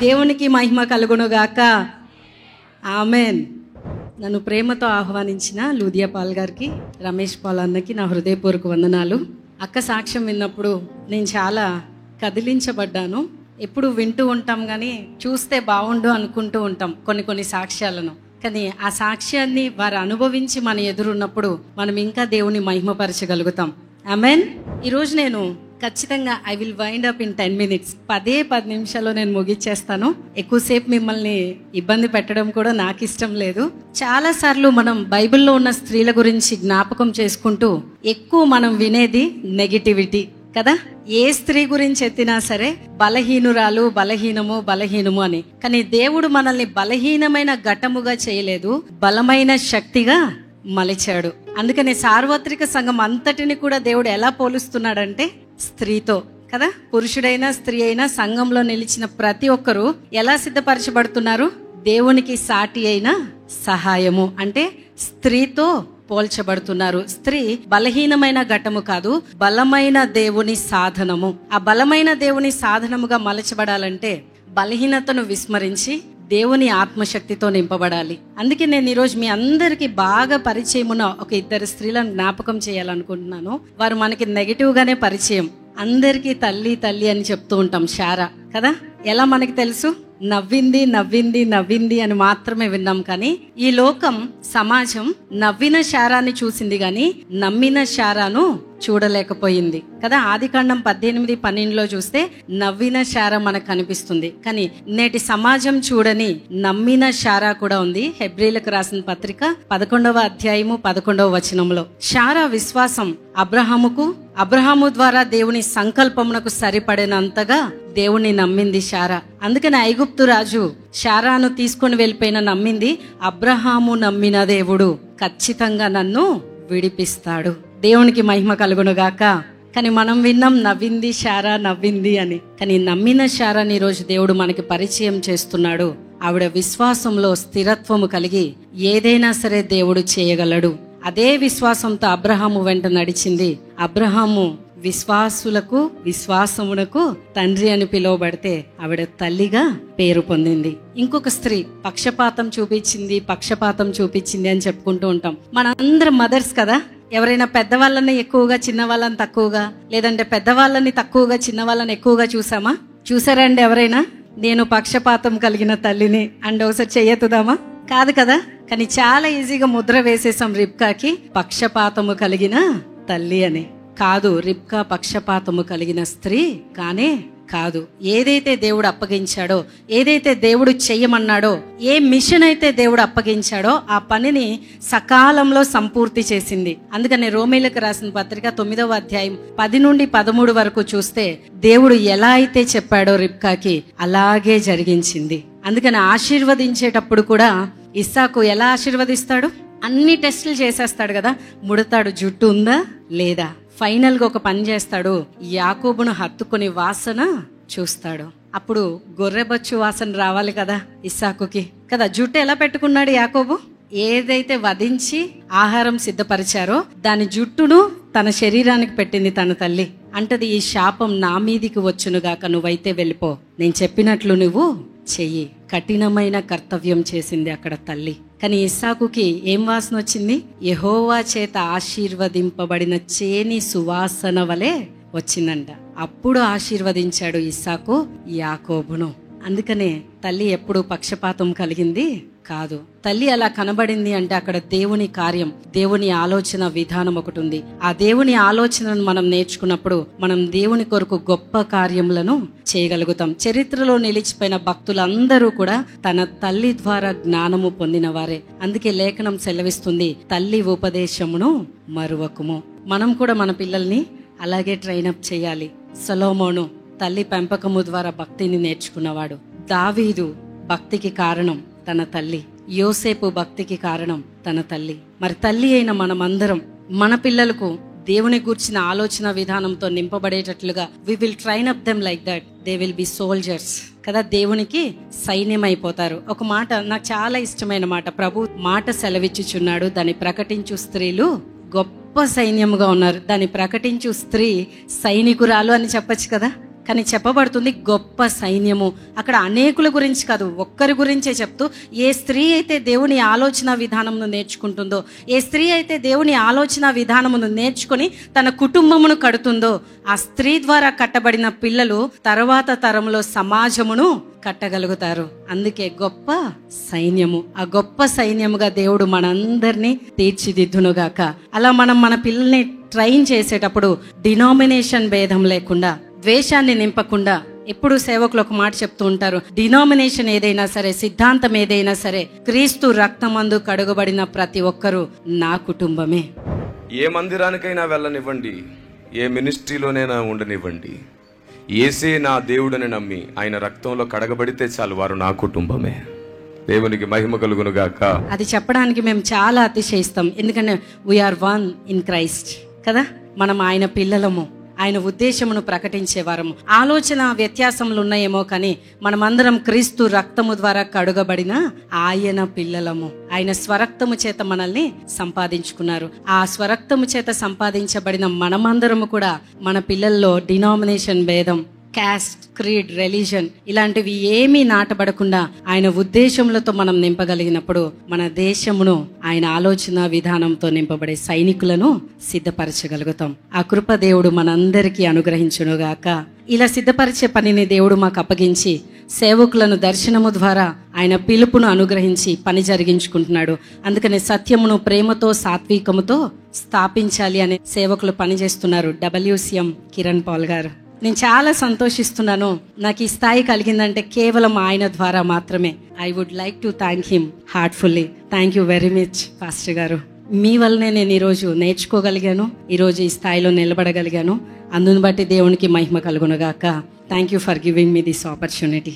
దేవునికి మహిమ కలుగునుగాక. ఆమెన్. నన్ను ప్రేమతో ఆహ్వానించిన లూదియా పాల్ గారికి, రమేష్ పాల్ అన్నకి నా హృదయపూర్వక వందనాలు. అక్క సాక్ష్యం విన్నప్పుడు నేను చాలా కదిలించబడ్డాను. ఎప్పుడు వింటూ ఉంటాం కానీ చూస్తే బాగుండు అనుకుంటూ ఉంటాం కొన్ని సాక్ష్యాలను. కానీ ఆ సాక్ష్యాన్ని వారు అనుభవించి మన ఎదురున్నప్పుడు మనం ఇంకా దేవుని మహిమపరచగలుగుతాం. ఆమెన్. ఈరోజు నేను ఖచ్చితంగా I will wind up in 10 minutes. 10 నిమిషాల్లో నేను ముగిచ్చేస్తాను. ఎక్కువసేపు మిమ్మల్ని ఇబ్బంది పెట్టడం కూడా నాకు ఇష్టం లేదు. చాలా సార్లు మనం బైబిల్లో ఉన్న స్త్రీల గురించి జ్ఞాపకం చేసుకుంటూ ఎక్కువ మనం వినేది నెగిటివిటీ కదా. ఏ స్త్రీ గురించి ఎత్తినా సరే బలహీనురాలు, బలహీనము అని. కానీ దేవుడు మనల్ని బలహీనమైన ఘటముగా చేయలేదు, బలమైన శక్తిగా మలిచాడు. అందుకని సార్వత్రిక సంఘం అంతటిని కూడా దేవుడు ఎలా పోలుస్తున్నాడంటే స్త్రీతో కదా. పురుషుడైనా స్త్రీ అయినా సంఘంలో నిలిచిన ప్రతి ఒక్కరూ ఎలా సిద్ధపరచబడుతున్నారు? దేవునికి సాటి అయిన సహాయము అంటే స్త్రీతో పోల్చబడుతున్నారు. స్త్రీ బలహీనమైన ఘటము కాదు, బలమైన దేవుని సాధనము. ఆ బలమైన దేవుని సాధనముగా మలచబడాలంటే బలహీనతను విస్మరించి దేవుని ఆత్మశక్తితో నింపబడాలి. అందుకే నేను ఈరోజు మీ అందరికి బాగా పరిచయం ఉన్న ఒక 2 స్త్రీలను జ్ఞాపకం చేయాలనుకుంటున్నాను. వారు మనకి నెగిటివ్ గానే పరిచయం. అందరికీ తల్లి అని చెప్తూ ఉంటాం. శారా కదా. ఎలా మనకి తెలుసు? నవ్వింది అని మాత్రమే విన్నాం. కానీ ఈ లోకం, సమాజం నవ్విన శారాన్ని చూసింది గాని నమ్మిన శారాను చూడలేకపోయింది కదా. ఆదికాండం 18:12 చూస్తే నవ్విన శారా మనకు కనిపిస్తుంది. కానీ నేటి సమాజం చూడని నమ్మిన శారా కూడా ఉంది. హెబ్రీలకు రాసిన పత్రిక 11వ అధ్యాయము 11వ వచనంలో శారా విశ్వాసం అబ్రహాము ద్వారా దేవుని సంకల్పమునకు సరిపడినంతగా దేవుని నమ్మింది శారా. అందుకని ఐగుప్తు రాజు శారాను తీసుకొని వెళ్ళిపోయిన నమ్మింది, అబ్రహాము నమ్మిన దేవుడు ఖచ్చితంగా నన్ను విడిపిస్తాడు. దేవునికి మహిమ కలుగునుగాక. కానీ మనం విన్నాం నవ్వింది శారా అని. కానీ నమ్మిన శారాని ఈరోజు దేవుడు మనకి పరిచయం చేస్తున్నాడు. ఆవిడ విశ్వాసంలో స్థిరత్వము కలిగి ఏదైనా సరే దేవుడు చేయగలడు. అదే విశ్వాసంతో అబ్రహాము వెంట నడిచింది. అబ్రహాము విశ్వాసమునకు తండ్రి అని పిలువబడితే ఆవిడ తల్లిగా పేరు పొందింది. ఇంకొక స్త్రీ పక్షపాతం చూపించింది అని చెప్పుకుంటూ ఉంటాం. మనందరం మదర్స్ కదా. ఎవరైనా పెద్దవాళ్ళని ఎక్కువగా, చిన్న వాళ్ళని తక్కువగా, లేదంటే పెద్దవాళ్ళని తక్కువగా, చిన్న వాళ్ళని ఎక్కువగా చూసారా అండి ఎవరైనా? నేను పక్షపాతం కలిగిన తల్లిని అండ్ ఒకసారి చెయ్యెత్తుదామా? కాదు కదా. కానీ చాలా ఈజీగా ముద్ర వేసేసాం రిబ్కాకి పక్షపాతము కలిగిన తల్లి అని. కాదు, రిబ్కా పక్షపాతము కలిగిన స్త్రీ కానే కాదు. ఏదైతే దేవుడు అప్పగించాడో, ఏదైతే దేవుడు చెయ్యమన్నాడో, ఏ మిషన్ అయితే దేవుడు అప్పగించాడో ఆ పనిని సకాలంలో సంపూర్తి చేసింది. అందుకని రోమీలకు రాసిన పత్రిక 9వ అధ్యాయం 10-13 వరకు చూస్తే దేవుడు ఎలా అయితే చెప్పాడో రిబ్కాకి అలాగే జరిగించింది. అందుకని ఆశీర్వదించేటప్పుడు కూడా ఇస్సాకు ఎలా ఆశీర్వదిస్తాడు? అన్ని టెస్టులు చేసేస్తాడు కదా. ముడతాడు, జుట్టు ఉందా లేదా. ఫైనల్ గా ఒక పని చేస్తాడు, యాకోబును హత్తుకుని వాసన చూస్తాడు. అప్పుడు గొర్రెబచ్చు వాసన రావాలి కదా ఇస్సాకుకి కదా. జుట్టు ఎలా పెట్టుకున్నాడు యాకోబు? ఏదైతే వధించి ఆహారం సిద్ధపరిచారో దాని జుట్టును తన శరీరానికి పెట్టింది తన తల్లి. అంటది, ఈ శాపం నా మీదికి వచ్చునుగాక, నువ్వైతే వెళ్ళిపో, నేను చెప్పినట్లు నువ్వు చెయ్యి. కఠినమైన కర్తవ్యం చేసింది అక్కడ తల్లి. కానీ ఇస్సాకుకి ఏం వాసన వచ్చింది? యెహోవా చేత ఆశీర్వదింపబడిన చేని సువాసన వలె వచ్చిందంట. అప్పుడు ఆశీర్వదించాడు ఇస్సాకు యాకోబును. అందుకనే తల్లి ఎప్పుడు పక్షపాతం కలిగింది కాదు. తల్లి అలా కనబడింది అంటే అక్కడ దేవుని కార్యం, దేవుని ఆలోచన విధానం ఒకటి ఉంది. ఆ దేవుని ఆలోచనను మనం నేర్చుకున్నప్పుడు మనం దేవుని కొరకు గొప్ప కార్యములను చేయగలుగుతాం. చరిత్రలో నిలిచిపోయిన భక్తులందరూ కూడా తన తల్లి ద్వారా జ్ఞానము పొందిన వారే. అందుకే లేఖనం సెలవిస్తుంది, తల్లి ఉపదేశమును మరువకుము. మనం కూడా మన పిల్లల్ని అలాగే ట్రైనప్ చేయాలి. సొలొమోను తల్లి పెంపకము ద్వారా భక్తిని నేర్చుకున్నవాడు. దావీదు భక్తికి కారణం తన తల్లి. యోసేపు భక్తికి కారణం తన తల్లి. మరి తల్లి అయిన మనమందరం మన పిల్లలకు దేవుని గూర్చిన ఆలోచన విధానంతో నింపబడేటట్లుగా we will train up them like that they will be soldiers కదా. దేవునికి సైన్యం అయిపోతారు. ఒక మాట నాకు చాలా ఇష్టమైన మాట, ప్రభు మాట సెలవిచ్చుచున్నాడు, దాన్ని ప్రకటించు స్త్రీలు గొప్ప సైన్యముగా ఉన్నారు. దాన్ని ప్రకటించు స్త్రీ సైనికురాలు అని చెప్పచ్చు కదా. కానీ చెప్పబడుతుంది గొప్ప సైన్యము. అక్కడ అనేకుల గురించి కాదు, ఒక్కరి గురించే చెప్తూ, ఏ స్త్రీ అయితే దేవుని ఆలోచన విధానమును నేర్చుకుంటుందో, ఏ స్త్రీ అయితే దేవుని ఆలోచన విధానమును నేర్చుకొని తన కుటుంబమును కడుతుందో, ఆ స్త్రీ ద్వారా కట్టబడిన పిల్లలు తర్వాత తరంలో సమాజమును కట్టగలుగుతారు. అందుకే గొప్ప సైన్యము. ఆ గొప్ప సైన్యముగా దేవుడు మనందరినీ తీర్చిదిద్దునుగాక. అలా మనం మన పిల్లల్ని ట్రైన్ చేసేటప్పుడు డినామినేషన్ భేదం లేకుండా, ద్వేషాన్ని నింపకుండా, ఎప్పుడు సేవకులు ఒక మాట చెప్తూ ఉంటారు, డినామినేషన్ ఏదైనా సరే, సిద్ధాంతం ఏదైనా సరే, క్రీస్తు రక్తమందు కడుగబడిన ప్రతి ఒక్కరూ నా కుటుంబమే. ఏ మందిరానికైనా వెళ్ళనివ్వండి, ఏ మినిస్ట్రీలోనైనా ఉండనివ్వండి, యేసే నా దేవుడని నమ్మి ఆయన రక్తంలో కడగబడితే చాలు, వారు నా కుటుంబమే. దేవునికి మహిమ కలుగును గాక. అది చెప్పడానికి మేము చాలా అతిశయిస్తాం. ఎందుకంటే వీఆర్ వన్ ఇన్ క్రైస్ట్ కదా. మనం ఆయన పిల్లలము, ఆయన ఉద్దేశమును ప్రకటించేవారము. ఆలోచన వ్యత్యాసములు ఉన్నాయేమో కానీ మనమందరం క్రీస్తు రక్తము ద్వారా కడుగబడిన ఆయన పిల్లలము. ఆయన స్వరక్తము చేత మనల్ని సంపాదించుకున్నారు. ఆ స్వరక్తము చేత సంపాదించబడిన మనమందరము కూడా మన పిల్లల్లో డినామినేషన్ భేదం, క్యాస్ట్, క్రీడ్, రిలీజన్ ఇలాంటివి ఏమీ నాటబడకుండా ఆయన ఉద్దేశములతో మనం నింపగలిగినప్పుడు మన దేశమును ఆయన ఆలోచన విధానంతో నింపబడే సైనికులను సిద్ధపరచగలుగుతాం. ఆ కృప దేవుడు మనందరికీ అనుగ్రహించునుగాక. ఇలా సిద్ధపరిచే పనిని దేవుడు మాకు అప్పగించి సేవకులను దర్శనము ద్వారా ఆయన పిలుపును అనుగ్రహించి పని జరిగించుకుంటున్నాడు. అందుకని సత్యమును ప్రేమతో సాత్వికముతో స్థాపించాలి అనే సేవకులు పనిచేస్తున్నారు. WCM కిరణ్ పాల్ గారు, నేను చాలా సంతోషిస్తున్నాను. నాకు ఈ స్థాయి కలిగిందంటే కేవలం ఆయన ద్వారా మాత్రమే. I would like to thank him heartfully. Thank you very much pastor గారు. మీ వల్లనే నేను ఈరోజు నేర్చుకోగలిగాను, ఈరోజు ఈ స్థాయిలో నిలబడగలిగాను. అందుని బట్టి దేవునికి మహిమ కలుగునుగాక. Thank you for giving me this opportunity.